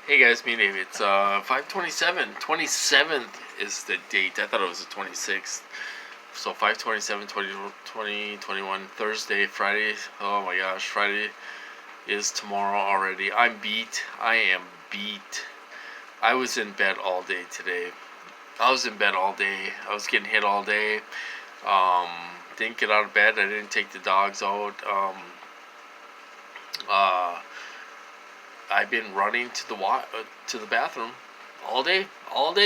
Hey guys, me Dave. It's 5:27. 27th is the date. I thought it was the 26th. So 5:27, 2021, Thursday, Friday. Oh my gosh, Friday is tomorrow already. I'm beat. I am beat. I was in bed all day today. I was in bed all day. I was getting hit all day. Um, didn't get out of bed. I didn't take the dogs out. Uh, I've been running to the bathroom all day,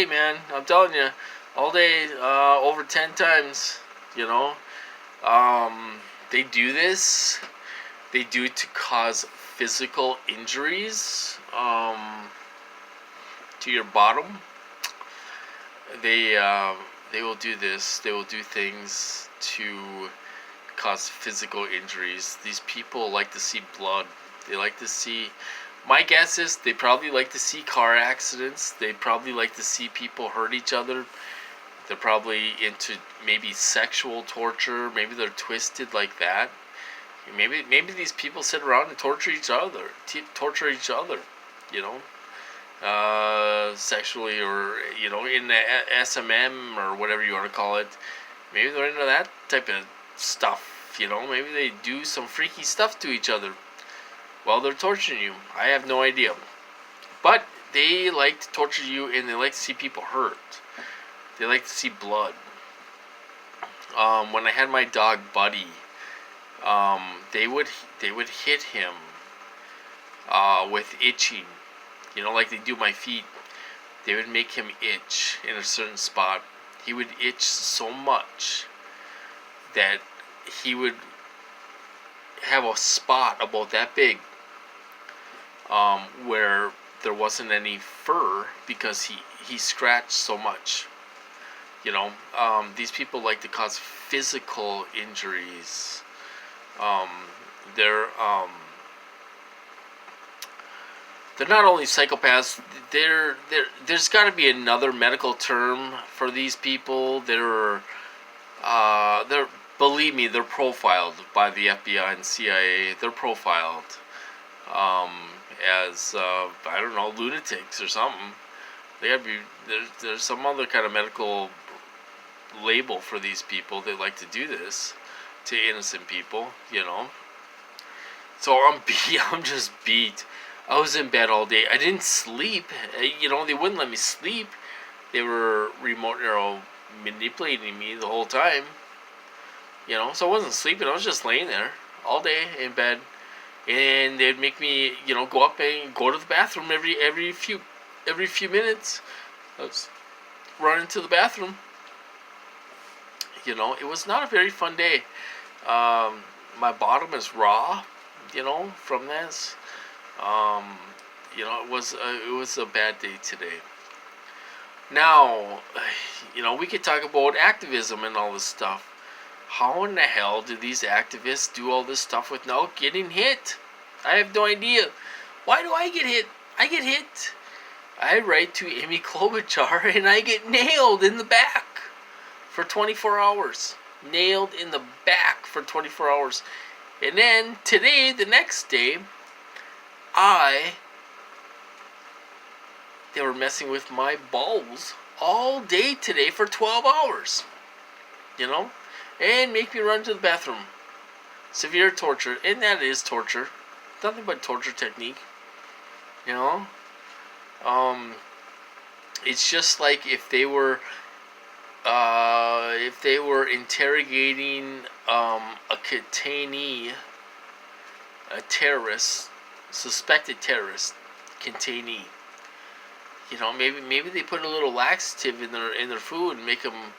man. I'm telling you, all day, over 10 times. You know, they do this. They do it to cause physical injuries to your bottom. They they will do this. They will do things to cause physical injuries. These people like to see blood. They like to see. My guess is they probably like to see car accidents. They probably like to see people hurt each other. They're probably into maybe sexual torture. Maybe they're twisted like that. Maybe these people sit around and torture each other. You know, sexually, or in the SMM or whatever you want to call it. Maybe they're into that type of stuff. Maybe they do some freaky stuff to each other while they're torturing you. I have no idea. But they like to torture you, and they like to see people hurt. They like to see blood. When I had my dog Buddy, they would hit him with itching. Like they do my feet. They would make him itch in a certain spot. He would itch so much that he would have a spot about that big, where there wasn't any fur because he scratched so much. These people like to cause physical injuries. Um, they're they're not only psychopaths. There's got to be another medical term for these people. They're believe me, they're profiled by the FBI and CIA. They're profiled um, as I don't know, lunatics or something. They gotta be there's some other kind of medical label for these people. They like to do this to innocent people. So I'm beat. I'm just beat. I was in bed all day. I didn't sleep. They wouldn't let me sleep. They were remote manipulating me the whole time. So I wasn't sleeping. I was just laying there all day in bed, and they'd make me, go up and go to the bathroom every few minutes. I was running to the bathroom. It was not a very fun day. My bottom is raw, from this. It was a bad day today. Now, we could talk about activism and all this stuff. How in the hell do these activists do all this stuff without getting hit? I have no idea. Why do I get hit? I get hit. I write to Amy Klobuchar and I get nailed in the back for 24 hours. Nailed in the back for 24 hours. And then today, the next day, they were messing with my balls all day today for 12 hours. And make me run to the bathroom. Severe torture. And that is torture. Nothing but torture technique. It's just like if they were interrogating a detainee, a terrorist, suspected terrorist detainee. Maybe they put a little laxative in their food and make them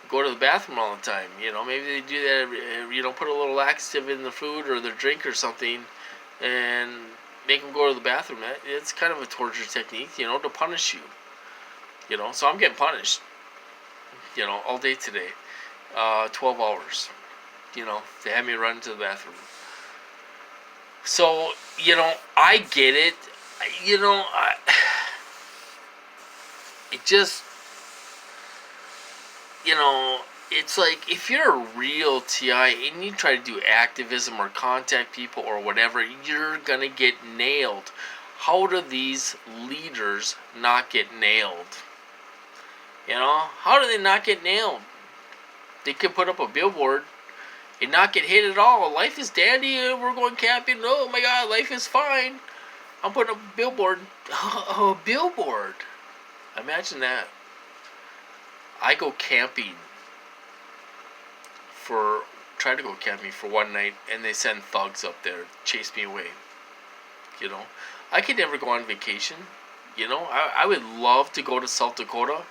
go to the bathroom all the time. Maybe they do that. Put a little laxative in the food or their drink or something, and make them go to the bathroom. It's kind of a torture technique, to punish you. So I'm getting punished. All day today. 12 hours. They had me run to the bathroom. So, I get it. It just, it's like if you're a real TI and you try to do activism or contact people or whatever, you're gonna get nailed. how do these leaders not get nailed? You know, how do they not get nailed? They could put up a billboard and not get hit at all. Life is dandy. We're going camping. Oh my God, life is fine. I'm putting up a billboard. A billboard. Imagine that. I go camping try to go camping for one night, and they send thugs up there, chase me away. You know, I could never go on vacation. You know, I would love to go to South Dakota,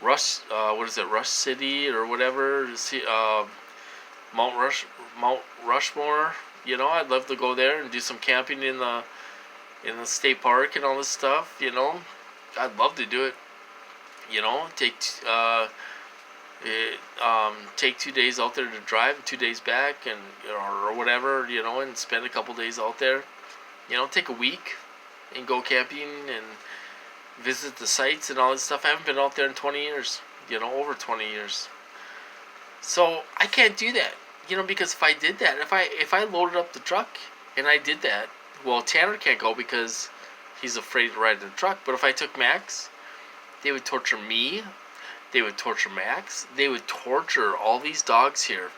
Rush City or whatever. See, Mount Rushmore. You know, I'd love to go there and do some camping in the state park and all this stuff. You know, I'd love to do it. You know, take 2 days out there to drive, 2 days back, and or whatever. You know, and spend a couple days out there. You know, take a week and go camping and visit the sites and all this stuff. I haven't been out there in 20 years. You know, over 20 years. So I can't do that. You know, because if I did that, if I loaded up the truck and I did that, well, Tanner can't go because he's afraid to ride in the truck. But if I took Max, they would torture me. They would torture Max. They would torture all these dogs here.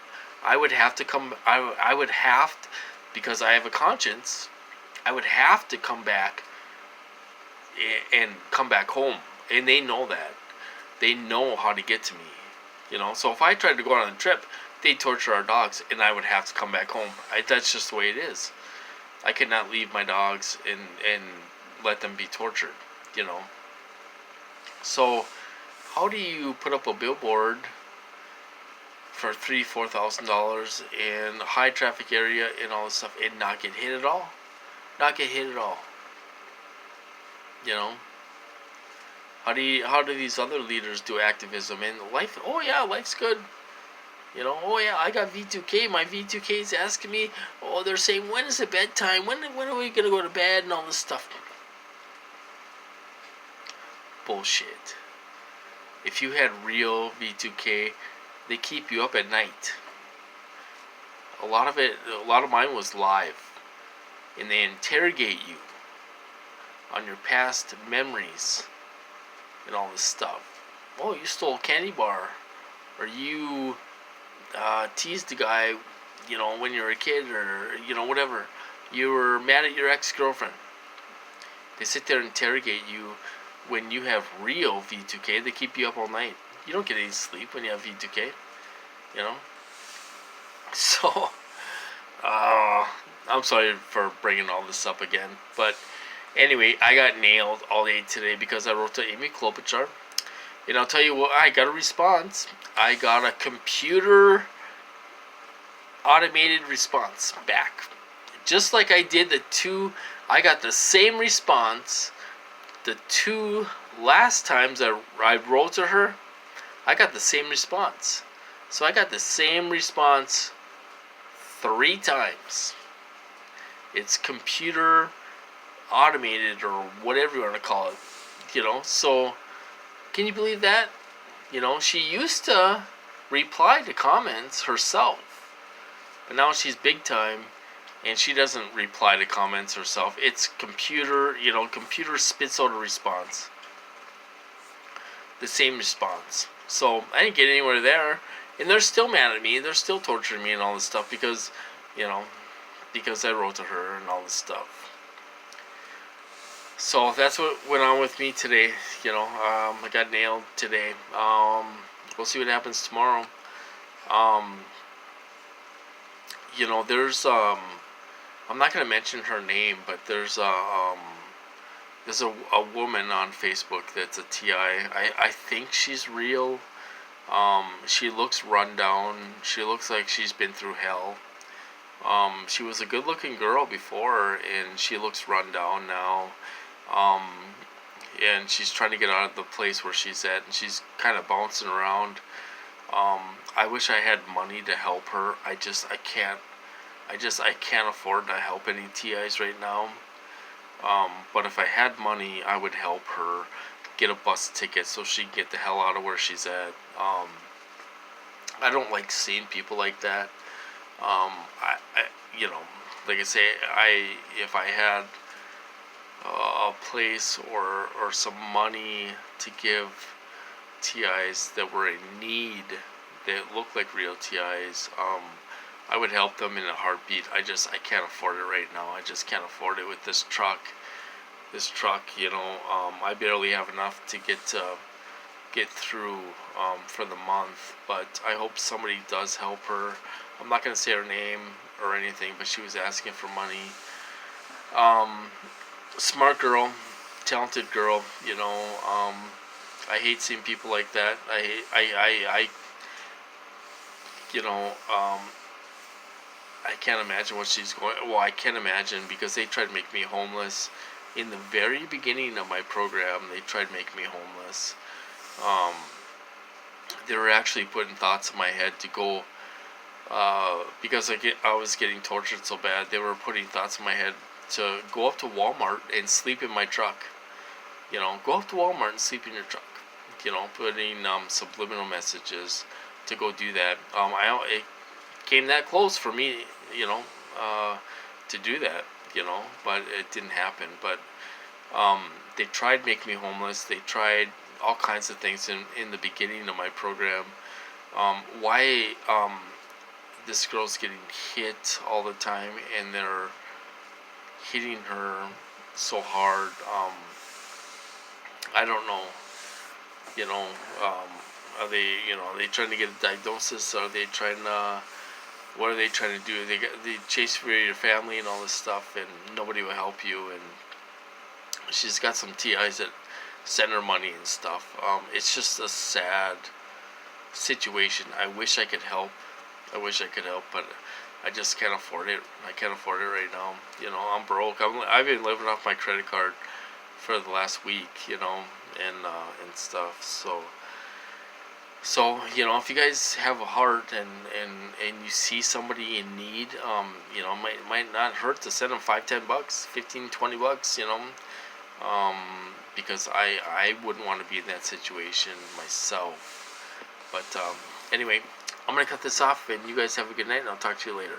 I would have to come. I would have to, because I have a conscience. I would have to come back and come back home, and they know that. They know how to get to me. You know, so if I tried to go on a trip, they'd torture our dogs, and I would have to come back home. That's just the way it is. I could not leave my dogs and let them be tortured, you know. So, how do you put up a billboard for $4,000 in a high traffic area and all this stuff and not get hit at all? Not get hit at all. You know. How do these other leaders do activism and life? Oh yeah, life's good. You know, oh yeah, I got V2K. My V2K is asking me. Oh, they're saying, when is it bedtime? When are we gonna go to bed and all this stuff? Bullshit. If you had real V2K, they keep you up at night. A lot of mine was live, and they interrogate you on your past memories and all this stuff. Oh, you stole a candy bar, or you teased a guy, you know, when you were a kid, or you know, whatever. You were mad at your ex-girlfriend. They sit there and interrogate you. When you have real V2K, they keep you up all night. You don't get any sleep when you have V2K, you know. So, I'm sorry for bringing all this up again, but anyway, I got nailed all day today because I wrote to Amy Klobuchar. And I'll tell you what, I got a response. I got a computer automated response back. Just like I did I got the same response the 2 last times I wrote to her. I got the same response. So I got the same response 3 times. It's computer automated or whatever you want to call it. You know, so can you believe that? You know, she used to reply to comments herself, but now she's big time and she doesn't reply to comments herself. It's computer, you know, computer spits out a response. The same response. So I didn't get anywhere there, and they're still mad at me. They're still torturing me and all this stuff because, you know, because I wrote to her and all this stuff. So that's what went on with me today. You know, I got nailed today. We'll see what happens tomorrow. You know, there's I'm not gonna mention her name, but there's a woman on Facebook that's a TI. I think she's real. She looks run down. She looks like she's been through hell. She was a good-looking girl before, and she looks run down now. And she's trying to get out of the place where she's at, and she's kind of bouncing around. I wish I had money to help her. I can't afford to help any TIs right now. But if I had money, I would help her get a bus ticket so she can get the hell out of where she's at. I don't like seeing people like that. You know, like I say, if I had a place or some money to give TIs that were in need, that look like real TIs, I would help them in a heartbeat. I can't afford it right now. I just can't afford it with this truck. I barely have enough to get through for the month. But I hope somebody does help her. I'm not gonna say her name or anything, but she was asking for money. Smart girl, talented girl. I hate seeing people like that. You know, I can't imagine what she's going. Well, I can't imagine because they tried to make me homeless in the very beginning of my program. They tried to make me homeless. Um, they were actually putting thoughts in my head to go because I was getting tortured so bad. They were putting thoughts in my head to go up to Walmart and sleep in my truck. Go up to Walmart and sleep in your truck. Putting subliminal messages to go do that. It came that close for me, to do that, but it didn't happen. But they tried make me homeless. They tried all kinds of things in the beginning of my program. Why this girl's getting hit all the time and they're hitting her so hard. I don't know. You know, are they trying to get a diagnosis? Are they trying to? What are they trying to do? They chase for your family and all this stuff, and nobody will help you. And she's got some TIs that send her money and stuff. It's just a sad situation. I wish I could help. But I just can't afford it. I can't afford it right now. I'm broke. I've been living off my credit card for the last week. And stuff. So if you guys have a heart and you see somebody in need, might not hurt to send them $5, $10, $15, $20, because I wouldn't want to be in that situation myself. But anyway, I'm gonna cut this off, and you guys have a good night, and I'll talk to you later.